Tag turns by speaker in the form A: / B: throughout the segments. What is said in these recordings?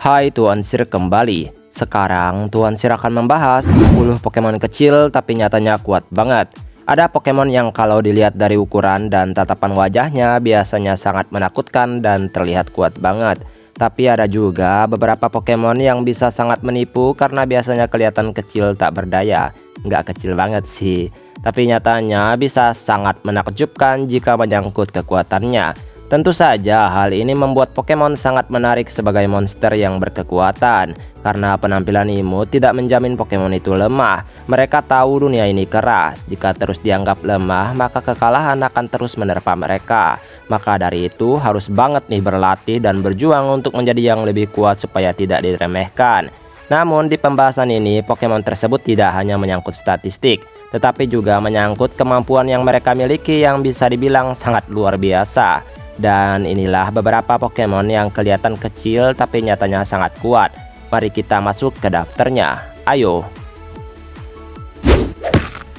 A: Hai Tuan Sir kembali. Sekarang Tuan Sir akan membahas 10 Pokemon kecil tapi nyatanya kuat banget. Ada Pokemon yang kalau dilihat dari ukuran dan tatapan wajahnya biasanya sangat menakutkan dan terlihat kuat banget. Tapi ada juga beberapa Pokemon yang bisa sangat menipu karena biasanya kelihatan kecil tak berdaya. Nggak kecil banget sih, tapi nyatanya bisa sangat menakjubkan jika menyangkut kekuatannya. Tentu saja hal ini membuat Pokemon sangat menarik sebagai monster yang berkekuatan. Karena penampilan imut tidak menjamin Pokemon itu lemah. Mereka tahu dunia ini keras. Jika terus dianggap lemah, maka kekalahan akan terus menerpa mereka. Maka dari itu harus banget nih berlatih dan berjuang untuk menjadi yang lebih kuat supaya tidak diremehkan. Namun di pembahasan ini Pokemon tersebut tidak hanya menyangkut statistik, tetapi juga menyangkut kemampuan yang mereka miliki yang bisa dibilang sangat luar biasa. Dan inilah beberapa Pokemon yang kelihatan kecil tapi nyatanya sangat kuat. Mari kita masuk ke daftarnya. Ayo.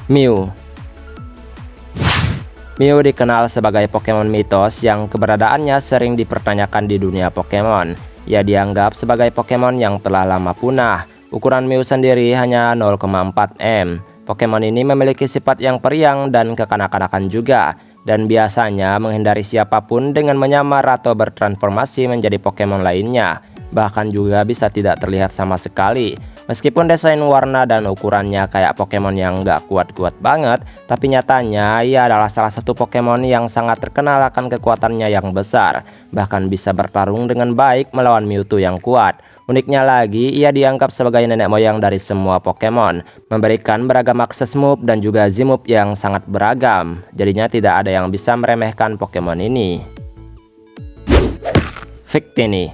A: Mew. Mew dikenal sebagai Pokemon mitos yang keberadaannya sering dipertanyakan di dunia Pokemon. Ia dianggap sebagai Pokemon yang telah lama punah. Ukuran Mew sendiri hanya 0,4 m. Pokemon ini memiliki sifat yang periang dan kekanak-kanakan juga. Dan biasanya menghindari siapapun dengan menyamar atau bertransformasi menjadi Pokemon lainnya. Bahkan juga bisa tidak terlihat sama sekali. Meskipun desain warna dan ukurannya kayak Pokemon yang nggak kuat-kuat banget, tapi nyatanya ia adalah salah satu Pokemon yang sangat terkenal akan kekuatannya yang besar. Bahkan bisa bertarung dengan baik melawan Mewtwo yang kuat. Uniknya lagi, ia dianggap sebagai nenek moyang dari semua Pokemon, memberikan beragam akses move dan juga Z-move yang sangat beragam. Jadinya tidak ada yang bisa meremehkan Pokemon ini. Victini.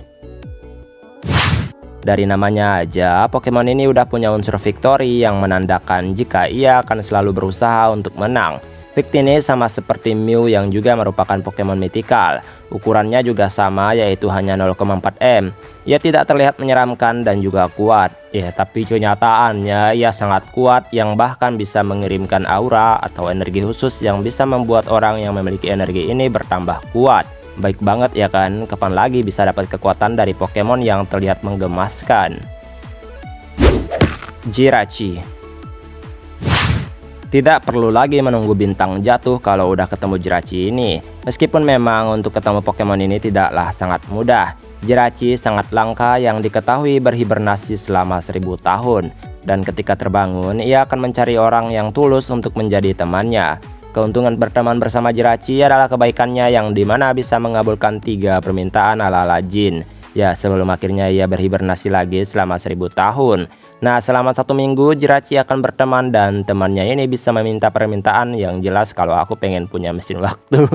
A: Dari namanya aja, Pokemon ini udah punya unsur victory yang menandakan jika ia akan selalu berusaha untuk menang. Victini sama seperti Mew yang juga merupakan Pokemon mythical. Ukurannya juga sama, yaitu hanya 0,4 m. Ia tidak terlihat menyeramkan dan juga kuat. Tapi kenyataannya ia sangat kuat yang bahkan bisa mengirimkan aura atau energi khusus yang bisa membuat orang yang memiliki energi ini bertambah kuat. Baik banget ya kan, kapan lagi bisa dapat kekuatan dari Pokemon yang terlihat menggemaskan. Jirachi. Tidak perlu lagi menunggu bintang jatuh kalau udah ketemu Jirachi ini. Meskipun memang untuk ketemu Pokemon ini tidaklah sangat mudah. Jirachi sangat langka yang diketahui berhibernasi selama 1000 tahun. Dan ketika terbangun, ia akan mencari orang yang tulus untuk menjadi temannya. Keuntungan berteman bersama Jirachi adalah kebaikannya yang dimana bisa mengabulkan 3 permintaan ala-ala jin. Ya, sebelum akhirnya ia berhibernasi lagi selama 1000 tahun. Nah, selama 1 minggu Jirachi akan berteman dan temannya ini bisa meminta permintaan yang jelas kalau aku pengen punya mesin waktu.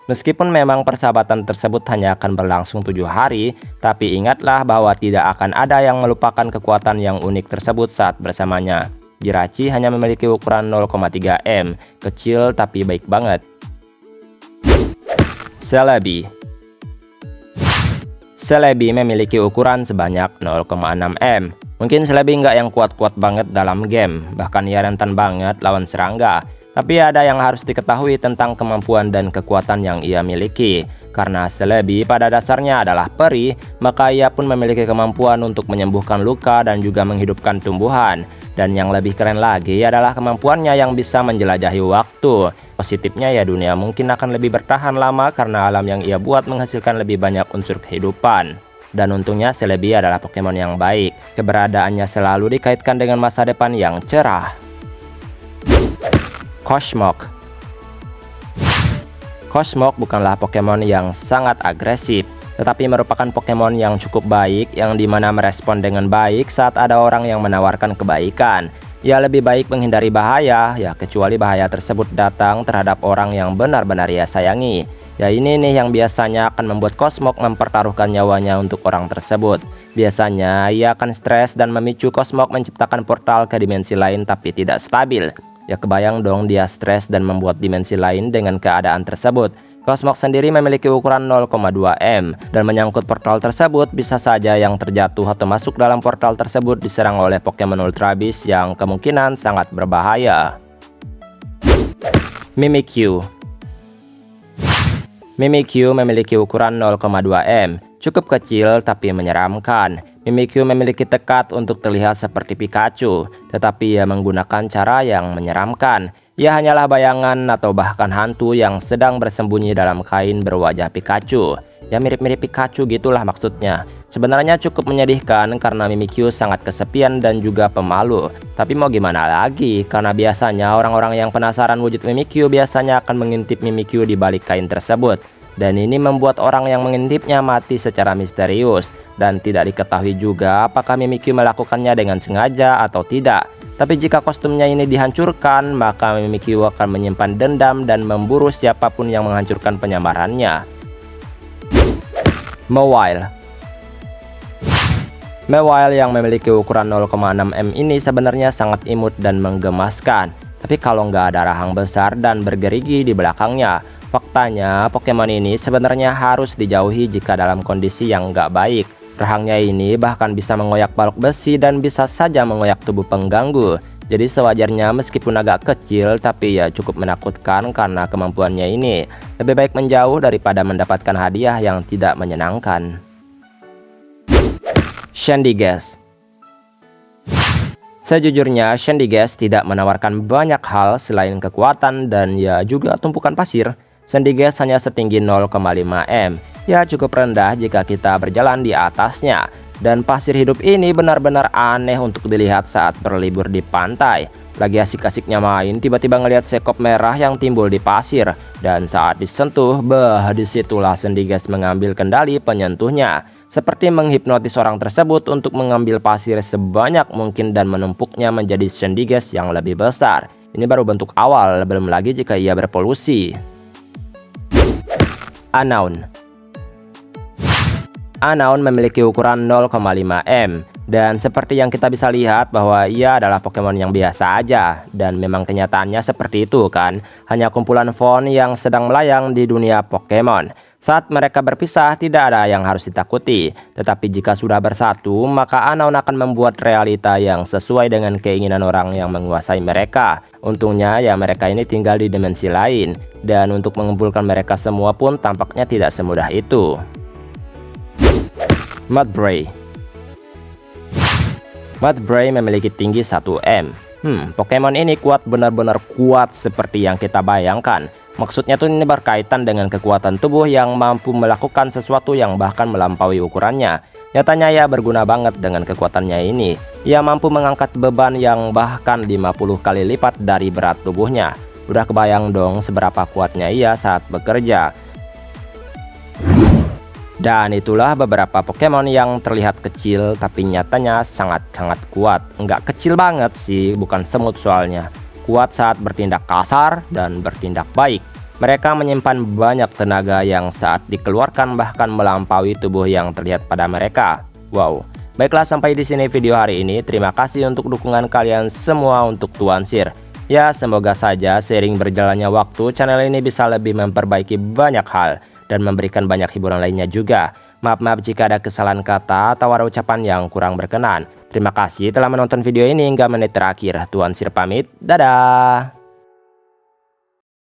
A: Meskipun memang persahabatan tersebut hanya akan berlangsung 7 hari, tapi ingatlah bahwa tidak akan ada yang melupakan kekuatan yang unik tersebut saat bersamanya. Jirachi hanya memiliki ukuran 0,3 m, kecil tapi baik banget. Celebi. Celebi memiliki ukuran sebanyak 0,6 m. Mungkin Celebi nggak yang kuat-kuat banget dalam game, bahkan ia rentan banget lawan serangga. Tapi ada yang harus diketahui tentang kemampuan dan kekuatan yang ia miliki. Karena Celebi pada dasarnya adalah peri, maka ia pun memiliki kemampuan untuk menyembuhkan luka dan juga menghidupkan tumbuhan. Dan yang lebih keren lagi adalah kemampuannya yang bisa menjelajahi waktu. Positifnya ya dunia mungkin akan lebih bertahan lama karena alam yang ia buat menghasilkan lebih banyak unsur kehidupan. Dan untungnya Celebi adalah Pokemon yang baik. Keberadaannya selalu dikaitkan dengan masa depan yang cerah. Cosmog. Cosmog bukanlah Pokemon yang sangat agresif, tetapi merupakan Pokemon yang cukup baik yang dimana merespon dengan baik saat ada orang yang menawarkan kebaikan. Ia lebih baik menghindari bahaya, ya kecuali bahaya tersebut datang terhadap orang yang benar-benar ia sayangi. Ya ini nih yang biasanya akan membuat Cosmog mempertaruhkan nyawanya untuk orang tersebut. Biasanya ia akan stres dan memicu Cosmog menciptakan portal ke dimensi lain tapi tidak stabil. Ya kebayang dong dia stres dan membuat dimensi lain dengan keadaan tersebut. Cosmog sendiri memiliki ukuran 0,2 m dan menyangkut portal tersebut bisa saja yang terjatuh atau masuk dalam portal tersebut diserang oleh Pokemon Ultra Beast yang kemungkinan sangat berbahaya. Mimikyu. Mimikyu memiliki ukuran 0,2 m, cukup kecil tapi menyeramkan. Mimikyu memiliki tekad untuk terlihat seperti Pikachu, tetapi ia menggunakan cara yang menyeramkan. Ia hanyalah bayangan atau bahkan hantu yang sedang bersembunyi dalam kain berwajah Pikachu. Ya mirip-mirip Pikachu gitulah maksudnya. Sebenarnya cukup menyedihkan karena Mimikyu sangat kesepian dan juga pemalu. Tapi mau gimana lagi, karena biasanya orang-orang yang penasaran wujud Mimikyu biasanya akan mengintip Mimikyu di balik kain tersebut. Dan ini membuat orang yang mengintipnya mati secara misterius. Dan tidak diketahui juga apakah Mimikyu melakukannya dengan sengaja atau tidak. Tapi jika kostumnya ini dihancurkan, maka Mimikyu akan menyimpan dendam dan memburu siapapun yang menghancurkan penyamarannya. Mawile. Mawile yang memiliki ukuran 0,6 m ini sebenarnya sangat imut dan menggemaskan. Tapi kalau nggak ada rahang besar dan bergerigi di belakangnya, faktanya Pokemon ini sebenarnya harus dijauhi jika dalam kondisi yang nggak baik. Rahangnya ini bahkan bisa mengoyak balok besi dan bisa saja mengoyak tubuh pengganggu. Jadi sewajarnya meskipun agak kecil tapi ya cukup menakutkan karena kemampuannya ini. Lebih baik menjauh daripada mendapatkan hadiah yang tidak menyenangkan. Shandigas. Sejujurnya Shandigas tidak menawarkan banyak hal selain kekuatan dan ya juga tumpukan pasir. Shandigas hanya setinggi 0,5 m. Ya cukup rendah jika kita berjalan di atasnya. Dan pasir hidup ini benar-benar aneh untuk dilihat saat berlibur di pantai. Lagi asik-asiknya main, tiba-tiba ngelihat sekop merah yang timbul di pasir. Dan saat disentuh, disitulah Shandigas mengambil kendali penyentuhnya. Seperti menghipnotis orang tersebut untuk mengambil pasir sebanyak mungkin dan menumpuknya menjadi Shandigas yang lebih besar. Ini baru bentuk awal, belum lagi jika ia berpolusi. Unown. Unown memiliki ukuran 0,5 m. Dan seperti yang kita bisa lihat bahwa ia adalah Pokemon yang biasa aja. Dan memang kenyataannya seperti itu kan. Hanya kumpulan font yang sedang melayang di dunia Pokemon. Saat mereka berpisah tidak ada yang harus ditakuti. Tetapi jika sudah bersatu, maka Unown akan membuat realita yang sesuai dengan keinginan orang yang menguasai mereka. Untungnya ya mereka ini tinggal di dimensi lain. Dan untuk mengumpulkan mereka semua pun tampaknya tidak semudah itu. Mudbray. Mudbray memiliki tinggi 1 m. Pokemon ini kuat, benar-benar kuat seperti yang kita bayangkan. Maksudnya tuh ini berkaitan dengan kekuatan tubuh yang mampu melakukan sesuatu yang bahkan melampaui ukurannya. Nyatanya ia berguna banget dengan kekuatannya ini. Ia mampu mengangkat beban yang bahkan 50 kali lipat dari berat tubuhnya. Udah kebayang dong seberapa kuatnya ia saat bekerja. Dan itulah beberapa Pokemon yang terlihat kecil tapi nyatanya sangat-sangat kuat. Nggak kecil banget sih, bukan semut soalnya. Kuat saat bertindak kasar dan bertindak baik. Mereka menyimpan banyak tenaga yang saat dikeluarkan bahkan melampaui tubuh yang terlihat pada mereka. Wow. Baiklah, sampai di sini video hari ini. Terima kasih untuk dukungan kalian semua untuk Tuan Sir. Ya, semoga saja seiring berjalannya waktu channel ini bisa lebih memperbaiki banyak hal dan memberikan banyak hiburan lainnya juga. Maaf jika ada kesalahan kata atau ada ucapan yang kurang berkenan. Terima kasih telah menonton video ini hingga menit terakhir. Tuan Sir pamit, dadah.